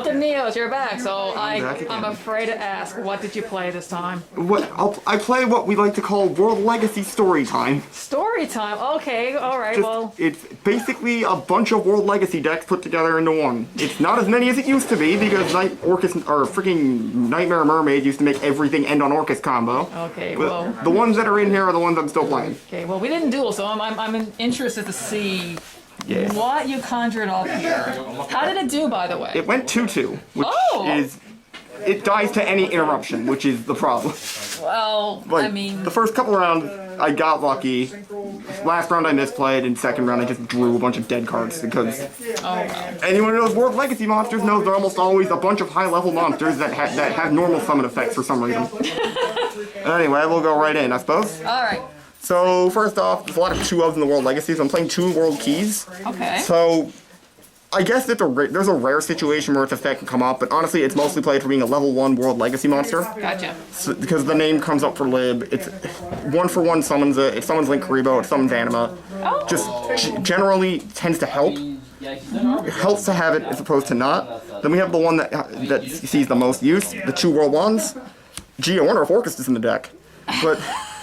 Dalton Neos, you're back. So back again. I'm afraid to ask, what did you play this time? I play what we like to call World Legacy Story Time. Story time. Okay, all right. Well, It's basically a bunch of World Legacy decks put together into one. It's not as many as it used to be because freaking Nightmare Mermaid used to make everything end on Orcus combo. okay. But Well, the ones that are in here are the ones I'm still playing. okay. Well, we didn't duel, so I'm interested to see Yes. what you conjured up here. How did it do, by the way? It went 2-2, which Oh! is... It dies to any interruption, which is the problem. Well, Like, I mean, the first couple rounds, I got lucky. Last round I misplayed, and second round I just drew a bunch of dead cards because oh well. anyone who knows World Legacy monsters knows they're almost always a bunch of high-level monsters that have normal summon effects for some reason. Anyway, we'll go right in, I suppose. All right. So, first off, there's a lot of 2-ofs in the World Legacy, so I'm playing 2 World Keys. Okay. So, I guess that there's a rare situation where its effect can come up, but honestly, it's mostly played for being a level 1 World Legacy monster. Gotcha. So, because the name comes up for Lib, it's 1-for-1 summons it, it summons Link Karibo, it summons Anima. Oh. Just generally tends to help. It helps to have it as opposed to not. Then we have the one that sees the most use, the 2 World Wands. Gee, I wonder if Orcus is in the deck. But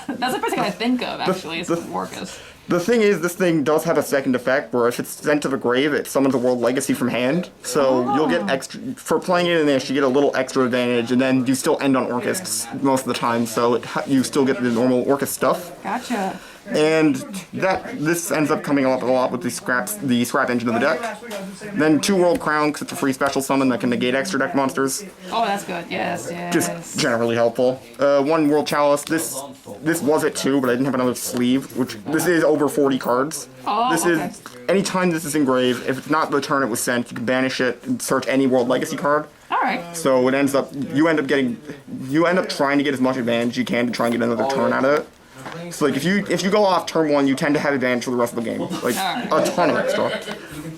That's the first thing I think of, actually, is Orcus. the thing is, this thing does have a second effect where if it's sent to the grave, it summons a World Legacy from hand. So you'll get extra, for playing it in this, you get a little extra advantage, and then you still end on Orcus most of the time, so you still get the normal Orcus stuff. Gotcha. And this ends up coming up a lot with the scrap engine of the deck. Then 2 World Crown, because it's a free special summon that can negate extra deck monsters. Oh, that's good. Yes, yes. Just generally helpful. 1 World Chalice. This was at 2, but I didn't have another sleeve. This is over 40 cards. Oh, this okay. is anytime this is engraved. If it's not the turn it was sent, you can banish it and search any World Legacy card. All right. So it ends up you end up trying to get as much advantage as you can to try and get another turn out of it. So like if you go off turn 1, you tend to have advantage for the rest of the game, like a ton of extra.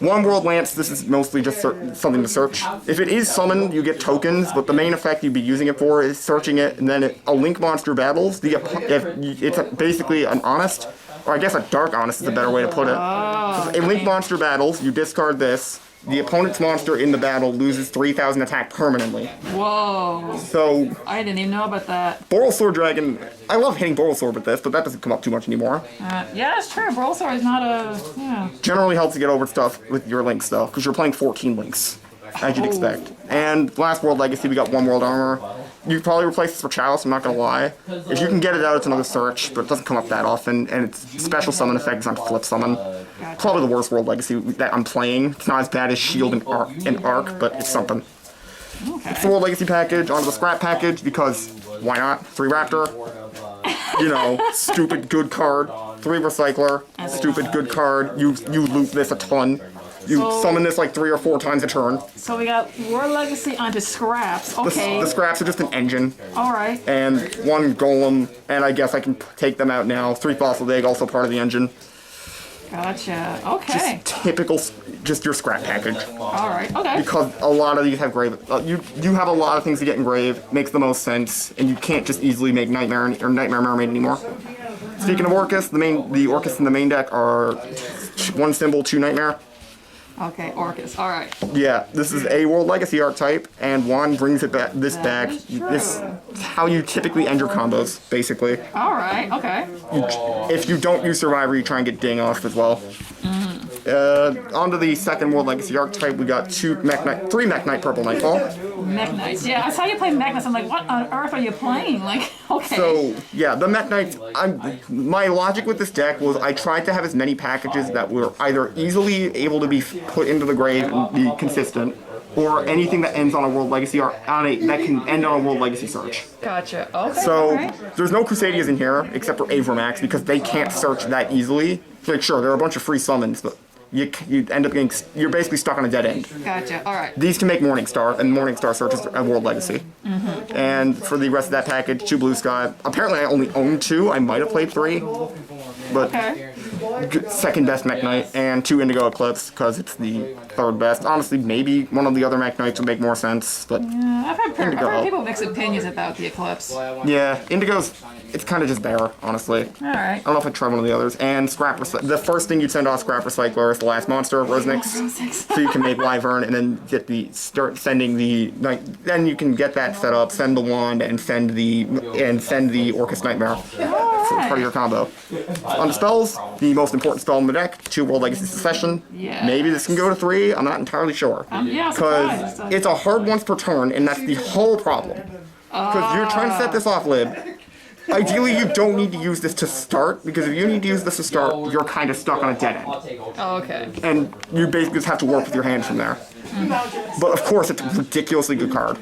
1 World Lance. This is mostly just something to search. If it is summoned, you get tokens, but the main effect you'd be using it for is searching it, and then a Link monster battles. It's basically an honest, or I guess a dark honest is a better way to put it. A Link monster battles. You discard this. The opponent's monster in the battle loses 3,000 attack permanently. Whoa. So I didn't even know about that. Borrelsword Dragon, I love hitting Borrelsword with this, but that doesn't come up too much anymore. Yeah, it's true. Borrelsword is not a... Yeah. Generally helps you get over stuff with your Link stuff, because you're playing 14 Links, as you'd expect. And last World Legacy, we got 1 World Armor. You could probably replace this for Chalice, I'm not going to lie. If you can get it out, it's another search, but it doesn't come up that often, and its special summon effect is on Flip Summon. Probably the worst World Legacy that I'm playing. It's not as bad as Shield and Arc, but it's something. Okay. It's the World Legacy package, onto the Scrap package, because why not? 3 Raptor. You know, stupid good card. 3 Recycler, stupid good card. You loot this a ton. You summon this like 3 or 4 times a turn. So we got World Legacy onto Scraps. Okay. The Scraps are just an engine. All right. And 1 Golem, and I guess I can take them out now. 3 Fossil Egg, also part of the engine. Gotcha. Okay. Just typical, just your Scrap package. All right. Okay. Because a lot of these have grave. You have a lot of things to get engraved. Makes the most sense, and you can't just easily make Nightmare Mermaid anymore. Speaking of Orcus, the Orcus in the main deck are 1 symbol, 2 Nightmare. Okay, Orcus. All right. Yeah, this is a World Legacy archetype, and Juan brings it back. This back. This is how you typically end your combos, basically. All right. Okay. If you don't use Survivor, you try and get Ding off as well. Onto the second World Legacy archetype, we got 3 mekk-knight Purple Nightfall. Mekk-knights. Yeah, I saw you play Mekk-knights. I'm like, what on earth are you playing? Like, okay. So, yeah, the mekk-knights, my logic with this deck was I tried to have as many packages that were either easily able to be put into the grave and be consistent, or anything that ends on a World Legacy that can end on a World Legacy search. Gotcha. Okay. So, all right. there's no Crusadias in here, except for Avramax, because they can't search that easily. Like, sure, there are a bunch of free summons, but you end up getting, you're basically stuck on a dead end. Gotcha. All right. These can make Morningstar, and Morningstar searches a World Legacy. And for the rest of that package, 2 Blue Sky. Apparently I only own 2, I might have played 3. But Okay. second best mekk-knight, and 2 Indigo Eclipse because it's the third best. Honestly, maybe one of the other mekk-knights would make more sense, but Yeah, I've heard people Indigo. mix opinions about the Eclipse. Yeah, Indigo's, it's kind of just there, honestly. Alright. I don't know if I'd try one of the others. And Scrap the first thing you'd send off Scrap Recycler is the last monster of Rosnix. So you can make Wyvern and then get start sending the, like, then you can get that set up, send the wand, and send the Orcus Nightmare for part of your combo. On the spells, the most important spell in the deck, 2 World Legacy Succession. Yeah. Maybe this can go to 3, I'm not entirely sure. Yeah, Because surprised. it's a hard once per turn, and that's the whole problem. Because you're trying to set this off, Lib. Ideally, you don't need to use this to start, because if you need to use this to start, you're kind of stuck on a dead end. Oh, okay. And you basically just have to work with your hand from there. But of course, it's a ridiculously good card.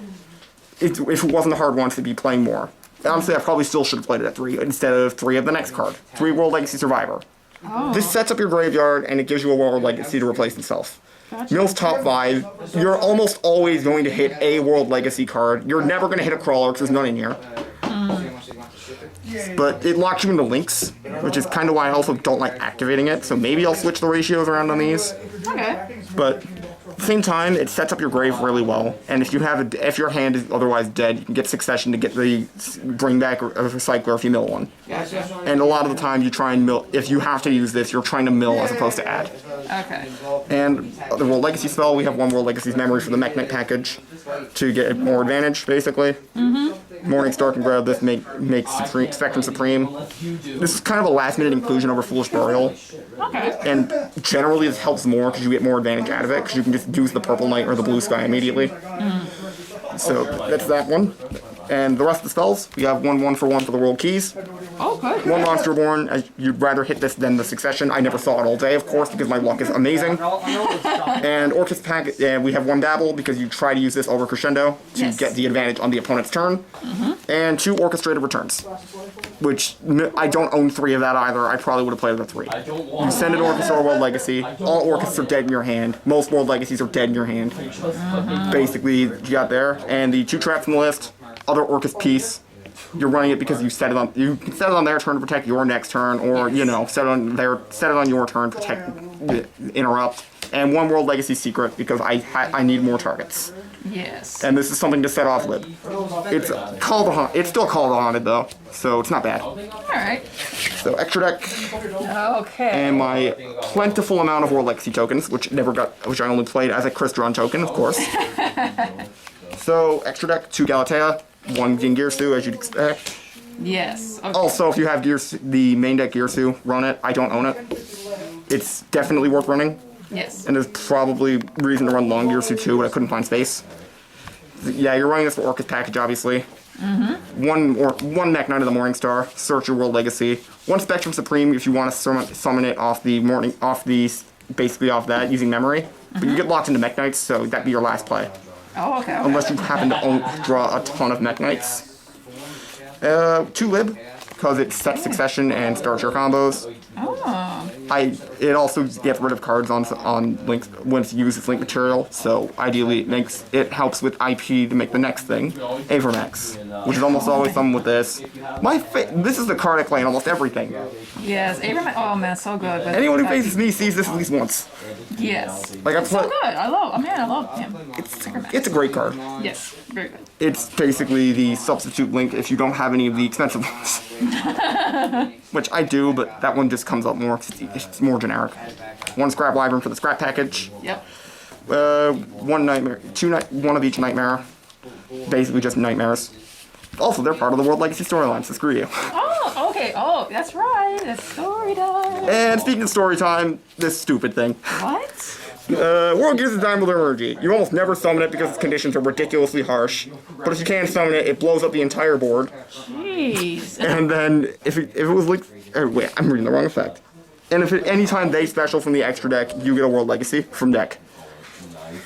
If it wasn't a hard one to be playing more. Honestly, I probably still should have played it at 3 instead of 3 of the next card. 3 World Legacy Survivor. Oh. This sets up your graveyard, and it gives you a World Legacy to replace itself. Gotcha. Mill's top 5, you're almost always going to hit a World Legacy card. You're never going to hit a Crawler, because there's none in here. But it locks you into links, which is kind of why I also don't like activating it, so maybe I'll switch the ratios around on these. Okay. But at the same time, it sets up your grave really well, and if your hand is otherwise dead, you can get Succession to get the bring back a Recycler if you mill one. Gotcha. And a lot of the time you try and mill, if you have to use this, you're trying to mill as opposed to add. Okay. And the World Legacy spell, we have 1 World Legacy's Memory for the mekk-knight package to get more advantage, basically. Morningstar can grab this, make Spectrum Supreme. This is kind of a last-minute inclusion over Foolish Burial. Okay. And generally this helps more because you get more advantage out of it, because you can just use the Purple Knight or the Blue Sky immediately. So that's that one. And the rest of the spells, we have 1 for 1 for the World Keys. Oh, good. 1 Monster Born, you'd rather hit this than the Succession. I never saw it all day, of course, because my luck is amazing. And Orcus Pack, we have 1 Dabble, because you try to use this over Crescendo to Yes. get the advantage on the opponent's turn. And 2 Orchestrated Returns, which I don't own 3 of that either. I probably would have played the 3. You send an Orcus or a World Legacy, all Orcus are dead in your hand. Most World Legacies are dead in your hand. Basically, you got there. And the 2 traps in the list, other Orcus piece. You're running it because you set it on their turn to protect your next turn, or set it on your turn, interrupt. And 1 World Legacy Secret because I need more targets. Yes. And this is something to set off Lib. It's still called a Haunted though, so it's not bad. Alright. So extra deck Okay. and my plentiful amount of World Legacy tokens, which I only played as a Chris Drawn token, of course. So extra deck, 2 Galatea, 1 Gingirsu as you'd expect. Yes. Okay. Also, if you have the main deck Girsu, run it. I don't own it. It's definitely worth running. Yes. And there's probably reason to run long Girsu too, but I couldn't find space. Yeah, you're running this for Orcus package, obviously. One mekk-knight of the Morningstar, search your World Legacy. 1 Spectrum Supreme if you want to summon it basically off that using memory. But you get locked into mekk-knights, so that'd be your last play. Oh, okay. Unless you happen to draw a ton of mekk-knights. 2 Lib, because it sets Succession and starts your combos. Oh. It also gets rid of cards on links once you use its link material, so ideally it helps with IP to make the next thing, Avermax, which is almost always something with this. This is the card I play in almost everything. Yes. Abraham. Oh man, so good. But Anyone who faces me sees this at least once. Yes. Like I So play, good. I love him. it's a great card. Yes. Very good. It's basically the substitute link if you don't have any of the expensive ones. Which I do, but that one just comes up more. It's more generic. 1 Scrap Wyvern for the Scrap package. Yep. 1 Nightmare, 1 of each Nightmare. Basically just nightmares. Also, they're part of the World Legacy storyline, so screw you. Oh, okay. Oh, that's right. That's story time. And speaking of story time, this stupid thing. What? World Gears is Diamond Energy. You almost never summon it because its conditions are ridiculously harsh. But if you can summon it, it blows up the entire board. Jeez. And then if it was like, oh, wait, I'm reading the wrong effect. And if at any time they special from the extra deck, you get a World Legacy from deck.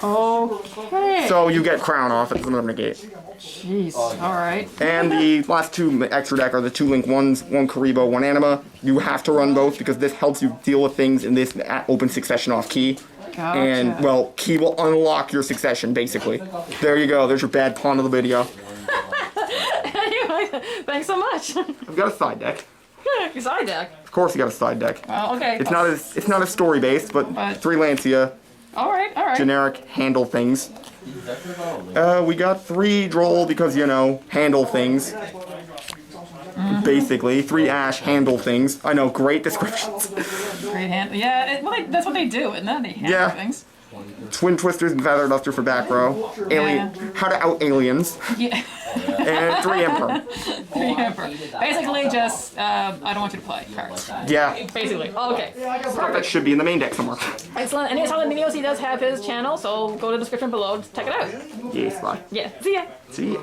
Okay. So you get Crown off at another negate. Jeez. All right. And the last 2 extra deck are the 2 link ones, 1 Karibo, 1 Anima. You have to run both because this helps you deal with things in this open succession off key. Gotcha. And, well, key will unlock your succession, basically. There you go. There's your bad pawn of the video. Anyway, thanks so much. I've got a side deck. Your side deck. Of course, you got a side deck. Well, okay. It's not as story based, but But- 3 Lancia, All right. generic handle things. We got 3 Droll because handle things. Basically, 3 Ash handle things. I know, great descriptions. Great hand. Yeah, that's what they do, isn't it? They handle things. Twin Twisters and Feather Duster for back row. Alien, how to out aliens. Yeah. And 3 Emperor. 3 Emperor. Basically, just I don't want you to play cards. Yeah, Basically. Okay. that should be in the main deck somewhere. Excellent. And Silent videos, he does have his channel, so go to the description below to check it out. Yes, bye. Yeah. See ya. See ya.